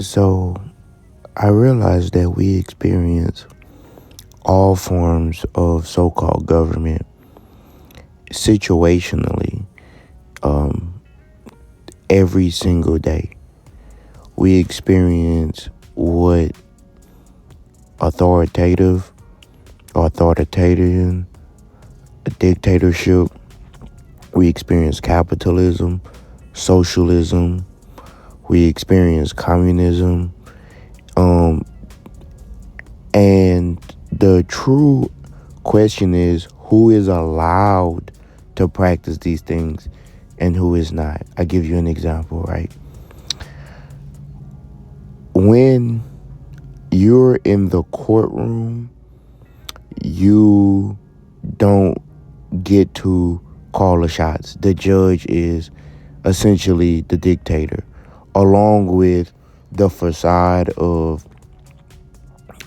So I realized that we experience all forms of so-called government situationally um, every single day. We experience what authoritative, authoritarian, a dictatorship. We experience capitalism, socialism. We experience communism. Um, and the true question is who is allowed to practice these things and who is not. I give you an example, right? When you're in the courtroom, you don't get to call the shots. The judge is essentially the dictator, along with the facade of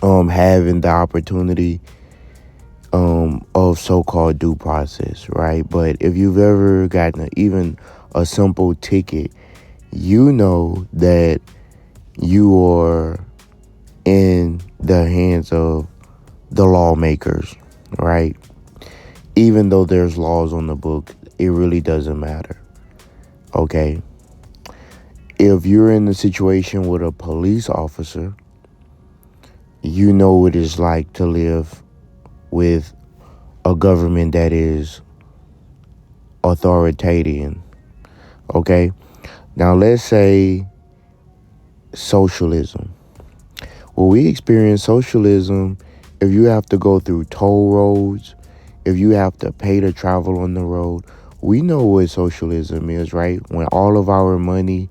having the opportunity of so-called due process, right? But if you've ever gotten even a simple ticket, you know that you are in the hands of the lawmakers, right? Even though there's laws on the book, it really doesn't matter, okay? If you're in a situation with a police officer, you know what it's like to live with a government that is authoritarian, okay? Now, let's say socialism. Well, we experience socialism if you have to go through toll roads, if you have to pay to travel on the road. We know what socialism is, right? When all of our money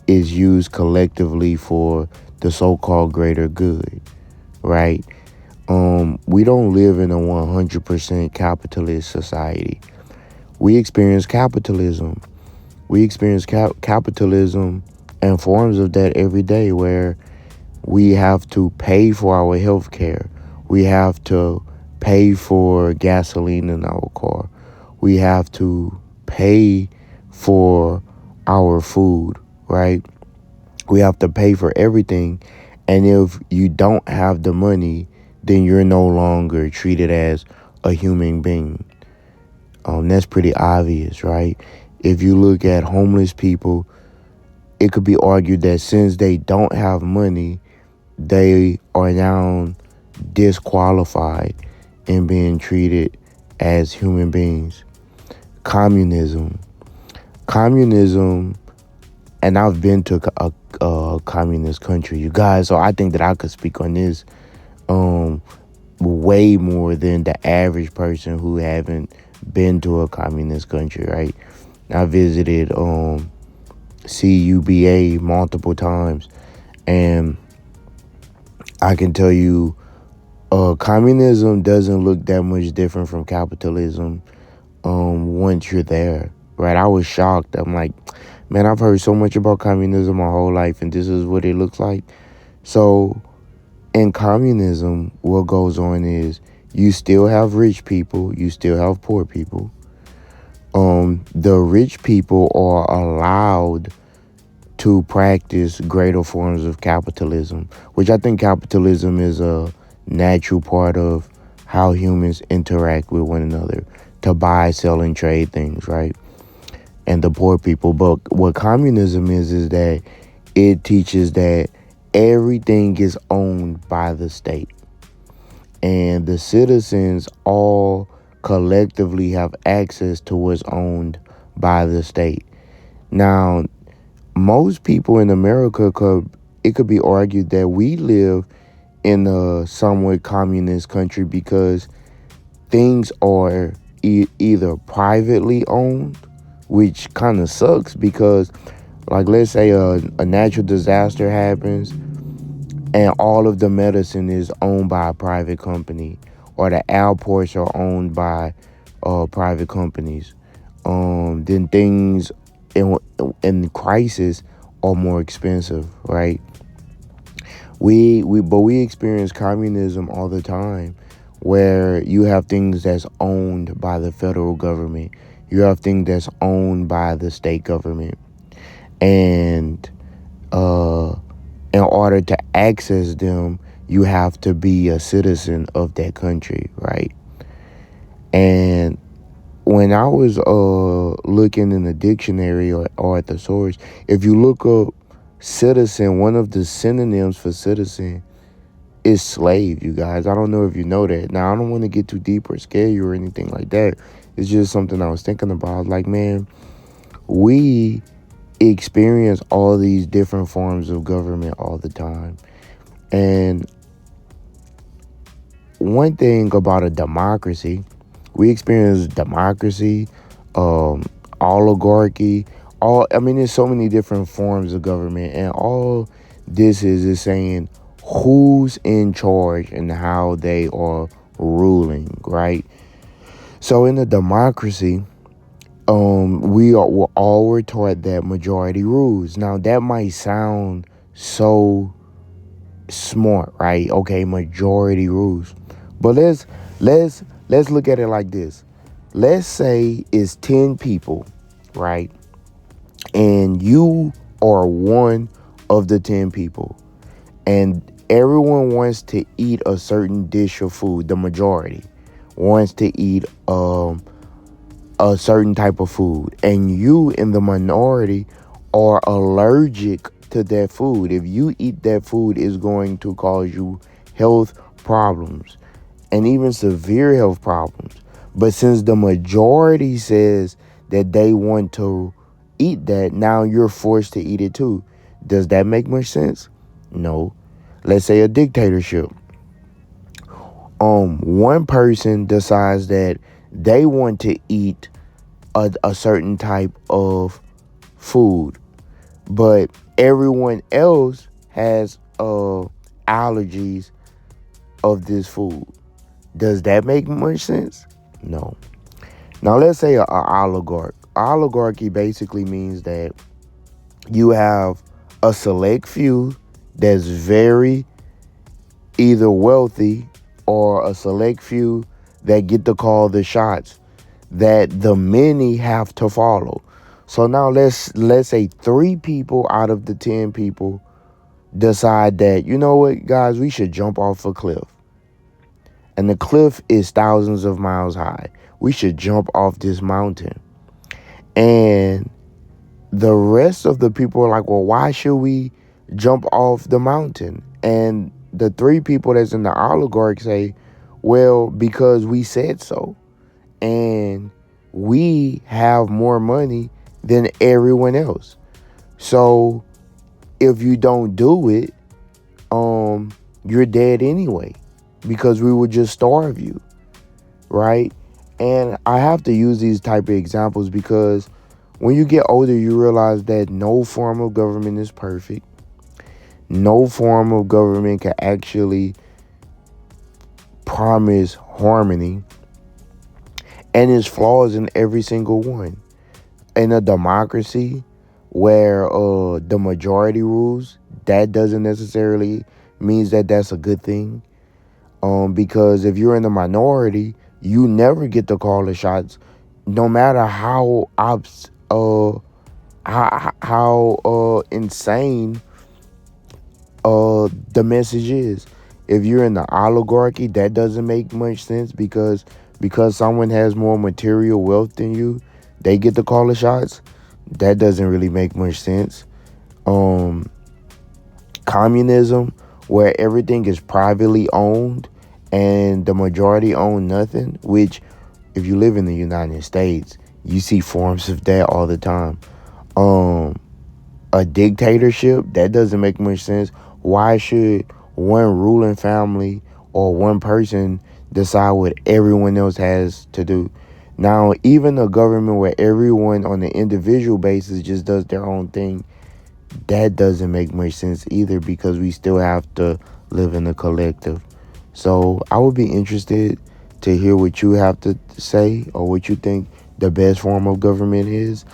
is used collectively for the so-called greater good, right? We don't live in a 100% capitalist society. We experience capitalism. We experience capitalism and forms of that every day where we have to pay for our health care. We have to pay for gasoline in our car. We have to pay for our food, right? We have to pay for everything. And if you don't have the money, then you're no longer treated as a human being. That's pretty obvious, right? If you look at homeless people, it could be argued that since they don't have money, they are now disqualified in being treated as human beings. Communism. Communism, and I've been to a communist country, you guys, so I think that I could speak on this way more than the average person who haven't been to a communist country, right? I visited CUBA multiple times, and I can tell you communism doesn't look that much different from capitalism once you're there, right? I was shocked. I'm like, man, I've heard so much about communism my whole life, and this is what it looks like. So in communism, what goes on is you still have rich people, you still have poor people. The rich people are allowed to practice greater forms of capitalism, which I think capitalism is a natural part of how humans interact with one another to buy, sell, and trade things, right? And the poor people. But what communism is that it teaches that everything is owned by the state. And the citizens all collectively have access to what's owned by the state. Now, most people in America it could be argued that we live in a somewhat communist country because things are either privately owned, which kind of sucks because, like, let's say a natural disaster happens and all of the medicine is owned by a private company, or the airports are owned by private companies. Then things in crisis are more expensive, right? But we experience communism all the time, where you have things that's owned by the federal government, you have things that's owned by the state government, and order to access them, you have to be a citizen of that country, right? And when I was looking in the dictionary or at the source, if you look up citizen, one of the synonyms for citizen is slave, you guys. I don't know if you know that. Now, I don't want to get too deep or scare you or anything like that. It's just something I was thinking about. Like, man, we experience all these different forms of government all the time. And one thing about a democracy, we experience democracy, um, oligarchy, there's so many different forms of government, and all this is saying who's in charge and how they are ruling, right? So in a democracy, we're all were taught that majority rules. Now that might sound so smart, right? Okay, majority rules. But let's look at it like this. Let's say it's 10 people, right? And you are one of the 10 people. And everyone wants to eat a certain dish of food. The majority wants to eat a certain type of food. And you in the minority are allergic to that food. If you eat that food, it's going to cause you health problems and even severe health problems. But since the majority says that they want to eat that, now you're forced to eat it too. Does that make much sense? No. Let's say a dictatorship. One person decides that they want to eat a certain type of food, but everyone else has allergies of this food. Does that make much sense? No. Now let's say a oligarch. Oligarchy basically means that you have a select few that's very either wealthy or a select few that get to call the shots that the many have to follow. So now let's say 3 people out of the 10 people decide that, you know what, guys, we should jump off a cliff. And the cliff is thousands of miles high. We should jump off this mountain. And the rest of the people are like, well, why should we jump off the mountain? And the 3 people that's in the oligarch say, well, because we said so. And we have more money than everyone else. So if you don't do it, you're dead anyway, because we would just starve you, right? And I have to use these type of examples because when you get older, you realize that no form of government is perfect. No form of government can actually promise harmony, and there's flaws in every single one. In a democracy where the majority rules, that doesn't necessarily means that that's a good thing. Because if you're in the minority, you never get to call the shots, no matter how insane the message is. If you're in the oligarchy, that doesn't make much sense because someone has more material wealth than you, they get to call the shots. That doesn't really make much sense. Communism, where everything is privately owned and the majority own nothing, which if you live in the United States, you see forms of that all the time. A dictatorship, that doesn't make much sense. Why should one ruling family or one person decide what everyone else has to do? Now, even a government where everyone on an individual basis just does their own thing, that doesn't make much sense either, because we still have to live in a collective. So I would be interested to hear what you have to say or what you think the best form of government is.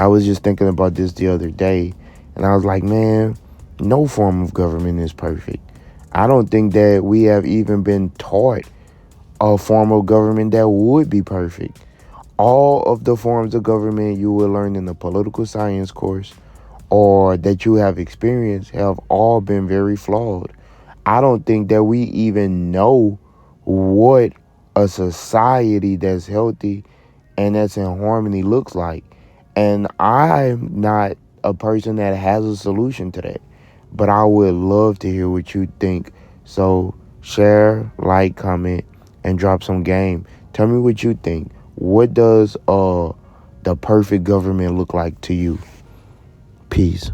I was just thinking about this the other day, and I was like, man, no form of government is perfect. I don't think that we have even been taught a form of government that would be perfect. All of the forms of government you will learn in the political science course or that you have experienced have all been very flawed. I don't think that we even know what a society that's healthy and that's in harmony looks like. And I'm not a person that has a solution to that, but I would love to hear what you think. So share, like, comment, and drop some game. Tell me what you think. What does the perfect government look like to you? Peace.